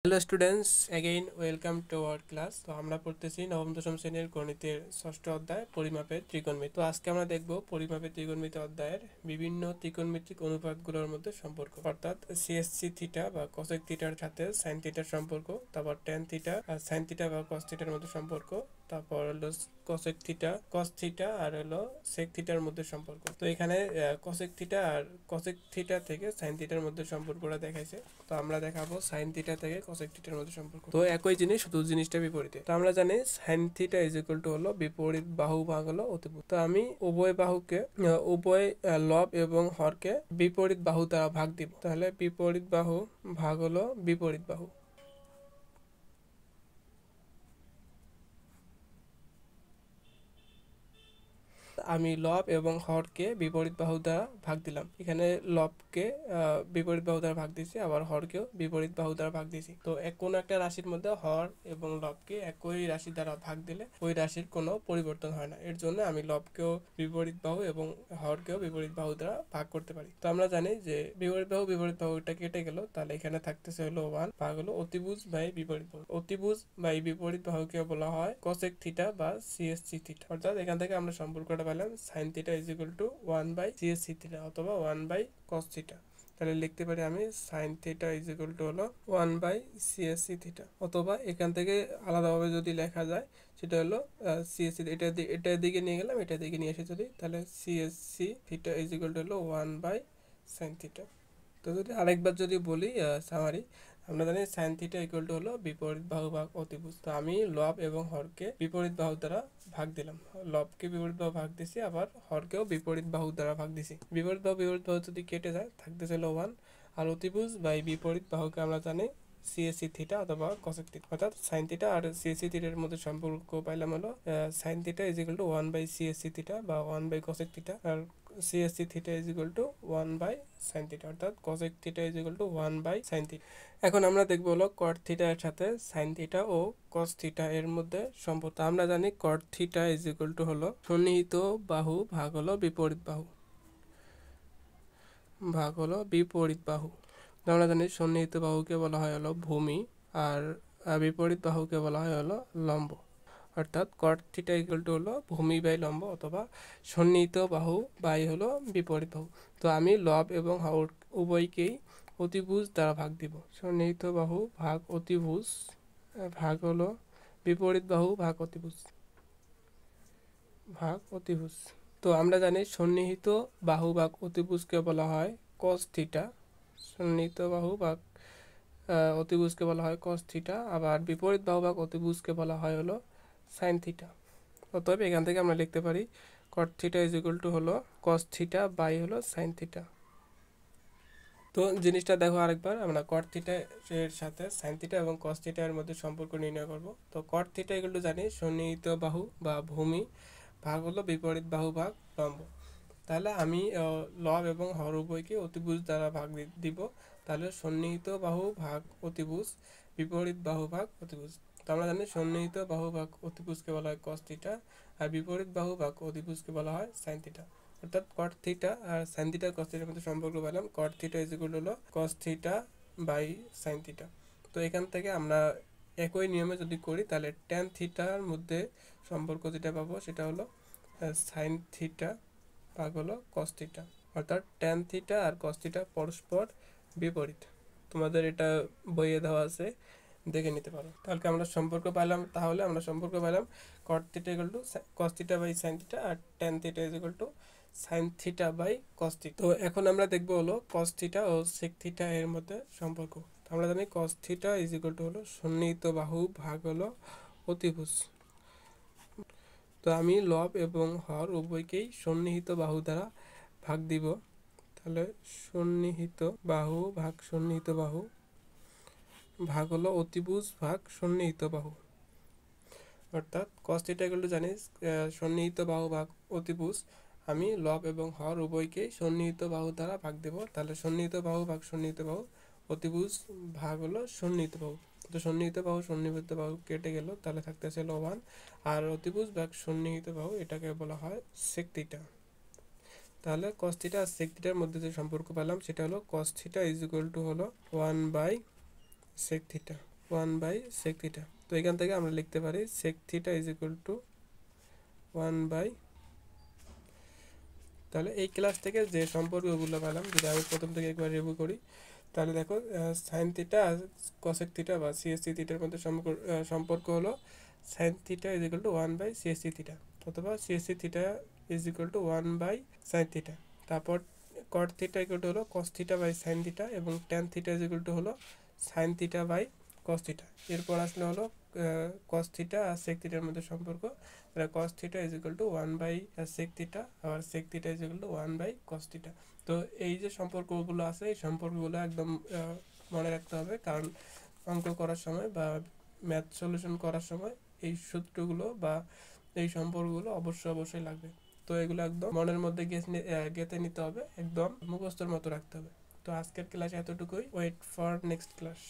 Hello students, again welcome to our class. তো আমরা পড়তেছি নবম দশম শ্রেণীর গণিতের ষষ্ঠ অধ্যায় পরিমাপের ত্রিকোণমিতি। তো আজকে আমরা দেখব পরিমাপের ত্রিকোণমিতি অধ্যায়ের বিভিন্ন ত্রিকোণমিতিক অনুপাতগুলোর মধ্যে সম্পর্ক, অর্থাৎ সিএসসি থিটা বা কসেক থিটার সাথে সাইন থিটার সম্পর্ক, তারপর ট্যান থিটা আর সাইন থিটা বা কস থিটার মধ্যে সম্পর্ক, তারপর হলো কসেক থিটা, কস থিটা আর হলো সেক থিটার মধ্যে সম্পর্ক। তো এখানে কসেক থিটা আর কসেক থিটা থেকে সাইন থিটার মধ্যে সম্পর্কটা দেখাইছে। তো আমরা দেখাবো সাইন থিটা থেকে কসেক থিটার মধ্যে সম্পর্ক। তো একই জিনিস, শুধু জিনিসটা বিপরীতে। তো আমরা জানি sign theta is equal to হলো বিপরীত বাহু ভাগ হলো অতিভুজ। তো আমি উভয় বাহুকে উভয় লব এবং হরকে বিপরীত বাহু দ্বারা ভাগ দিব। তাহলে বিপরীত বাহু ভাগ হলো বিপরীত বাহু। আমি লব এবং হরকে বিপরীত বাহু দ্বারা ভাগ দিলাম। এখানে লবকে বিপরীত বাহু দ্বারা ভাগ দিয়েছি, আবার হরকেও বিপরীত বাহু দ্বারা ভাগ দিয়েছি। তো কোনো একটা রাশির মধ্যে হর এবং লবকে একই রাশি দ্বারা ভাগ দিলে ওই রাশির কোনো পরিবর্তন হয় না। এর জন্য আমি লবকেও বিপরীত বাহু এবং হরকেও বিপরীত বাহু দ্বারা ভাগ করতে পারি। তো আমরা জানি যে বিপরীত বাহুটা কেটে গেল, তাহলে এখানে থাকতেছে হলো 1 ভাগ হলো অতিভুজ বাই বিপরীত বাহু। অতিভুজ বাই বিপরীত বাহুকে বলা হয় কসেক থিটা বা সিএসসি থিটা। অর্থাৎ এখান থেকে আমরা সম্পর্কটা পেলাম sine theta is equal to 1 by CSC theta অথবা 1 বাই কস থিটা। তাহলে লিখতে পারি আমি sine theta is equal to হলো 1 বাই সিএসসি থিটা, অথবা এখান থেকে আলাদাভাবে যদি লেখা যায় সেটা হলো সিএসসি, এটার দিকে নিয়ে গেলাম, এটার দিকে নিয়ে এসে যদি, তাহলে CSC theta is equal to হলো 1 বাই সাইন থিটা। তো যদি আরেকবার যদি বলি সামারি, আমরা জানি সাইন থিটা ইকুয়াল টু হলো বিপরীত বাহু ভাগ অতিভুজ। তো আমি লব এবং হরকে বিপরীত বাহু দ্বারা ভাগ দিলাম। লবকে বিপরীত বাহু ভাগ দিছি, আবার হরকেও বিপরীত বাহু দ্বারা ভাগ দিছি। বিপরীত বাহু যদি কেটে যায় থাকতেছে হলো 1। আর অতিভুজ বাই বিপরীত বাহুকে আমরা জানি সিএসসি থিটা অথবা কসেক থিটা, অর্থাৎ সাইন থিটা আর সিএসসি থিটার মধ্যে সম্পর্ক পাইলাম হলো sine theta is equal to 1 by CSC theta বা 1 বাই কসেক থিটা, আর CSC theta is equal to 1 by sine theta, অর্থাৎ cosec theta is equal to 1 by sine theta. এখন আমরা দেখবো হলো কট থিটা এর সাথে সাইন থিটা ও কস থিটা এর মধ্যে সম্পর্ক। আমরা জানি কট থিটা ইজ ইকুয়াল টু হলো সন্নিহিত বাহু ভাগ হলো বিপরীত বাহু ভাগ হলো বিপরীত বাহু। আমরা জানি সন্নিহিত বাহুকে বলা হয় হলো ভূমি, আর বিপরীত বাহুকে বলা হয় হলো লম্ব। অর্থাৎ কট থিটা ইকুয়াল টু হলো ভূমি বাই লম্ব অথবা সন্নিহিত বাহু বাই হলো বিপরীত বাহু। তো আমি লব এবং হর উভয়কেই অতিভুজ দ্বারা ভাগ দিব। সন্নিহিত বাহু ভাগ অতিভুজ ভাগ হলো বিপরীত বাহু ভাগ অতিভুজ ভাগ অতিভুজ। তো আমরা জানি সন্নিহিত বাহু ভাগ অতিভুজকে বলা হয় কস থিটা। সন্নিহিত বাহু ভাগ অতিভুজকে বলা হয় কস থিটা, আবার বিপরীত বাহু ভাগ অতিভুজকে বলা হয় হলো সাইন থিটা। অতএব এখান থেকে আমরা লিখতে পারি কট থিটা ইজ ইকুয়াল টু হলো কস থিটা বাই হলো সাইন থিটা। তো জিনিসটা দেখো আরেকবার, আমরা কট থিটা এর সাথে সাইন থিটা এবং কস থিটা এর মধ্যে সম্পর্ক নির্ণয় করব। তো কট থিটা এগুলো জানি সন্নিহিত বাহু বা ভূমি ভাগ হলো বিপরীত বাহু ভাগ লম্ব। তাহলে আমি লব এবং হর উভয়কে অতিভুজ দ্বারা ভাগ দিব। তাহলে সন্নিহিত বাহু ভাগ অতিভুজ বিপরীত বাহু ভাগ অতিভুজ। তো আমরা জানি সন্নিহিত বাহু ভাগ অতিভুজকে বলা হয় কস থিটা, আর বিপরীত বাহু ভাগ অতিভুজকে বলা হয় সাইন থিটা। অর্থাৎ কট থিটা আর সাইন থিটা কস থিটার মধ্যে সম্পর্ক পেলাম কট থিটা ইজ ইকুয়াল হলো cos theta by sine theta. তো এখান থেকে আমরা একই নিয়মে যদি করি তাহলে ট্যান থিটার মধ্যে সম্পর্ক যেটা পাবো সেটা হলো সাইন থিটা ভাগ হলো কস থিটা। অর্থাৎ ট্যান থিটা আর কস থিটা পরস্পর বিপরীত। তোমাদের এটা বইয়ে দেওয়া আছে, দেখে নিতে পারো। তাহলে আমরা সম্পর্ক পেলাম cot theta equal to cos theta by sine theta, আর tan theta is equal to sine theta by cos theta. তো এখন আমরা দেখবো হলো কস থিটা ও সেক থিটা এর মধ্যে সম্পর্ক। আমরা জানি কস থিটা ইজ ইকুয়াল টু হলো সন্নিহিত বাহু ভাগ হলো অতিভুজ। তো আমি লব এবং হর উভয়কেই সন্নিহিত বাহু দ্বারা ভাগ দিব। তাহলে সন্নিহিত বাহু ভাগ সন্নিহিত বাহু ভাগ হলো অতিভুজ ভাগ সন্নিহিত বাহু। অর্থাৎ কস থিটা ইকুয়াল টু জানি সন্নিহিত বাহু ভাগ অতিভুজ, আমি লব এবং হর উভয়কেই সন্নিহিত বাহু দ্বারা ভাগ দেব। তাহলে সন্নিহিত বাহু ভাগ সন্নিহিত বাহু অতিভুজ ভাগ হলো সন্নিহিত বাহু। তো সন্নিহিত বাহু কেটে গেল, তাহলে থাকতেছে হলো 1, আর অতিভুজ ভাগ সন্নিহিত বাহু এটাকে বলা হয় সেক থিটা। তাহলে কস থিটা আর সেক থিটার মধ্যে যে সম্পর্ক পেলাম সেটা হলো cos theta is equal to হলো 1 by sec theta. 1/sec theta. তো এখান থেকে আমরা লিখতে পারি sec theta is equal to 1 by, তাহলে এই ক্লাস থেকে যে সম্পর্কগুলো পেলাম যদি আমি প্রথম থেকে একবার রিভিউ করি, তাহলে দেখো সাইন থিটা আর কসেক থিটা বা সিএসসি থিটার মধ্যে সম্পর্ক হলো sine theta is equal to 1/সিএসসি থিটা, অথবা CSC theta is equal to 1/সাইন থিটা। তারপর কট থিটা ইকুয়াল টু হলো cos theta by sine theta, এবং tan theta is equal to হলো sine theta by cos theta. এরপর আসলে হলো কস থিটা আর সেক থিটার মধ্যে সম্পর্ক, তাহলে cos theta is equal to 1/সেক থিটা, আবার sec theta is equal to 1/কস থিটা। তো এই যে সম্পর্কগুলো আছে এই সম্পর্কগুলো একদম মনে রাখতে হবে, কারণ অঙ্ক করার সময় বা ম্যাথ সলিউশন করার সময় এই সূত্রগুলো বা এই সম্পর্কগুলো অবশ্যই লাগবে। তো এগুলো একদম মনের মধ্যে গেঁথে নিতে হবে, একদম মুখস্থর মতো রাখতে হবে। তো আজকের ক্লাস এতটুকুই, ওয়েট ফর নেক্সট ক্লাস।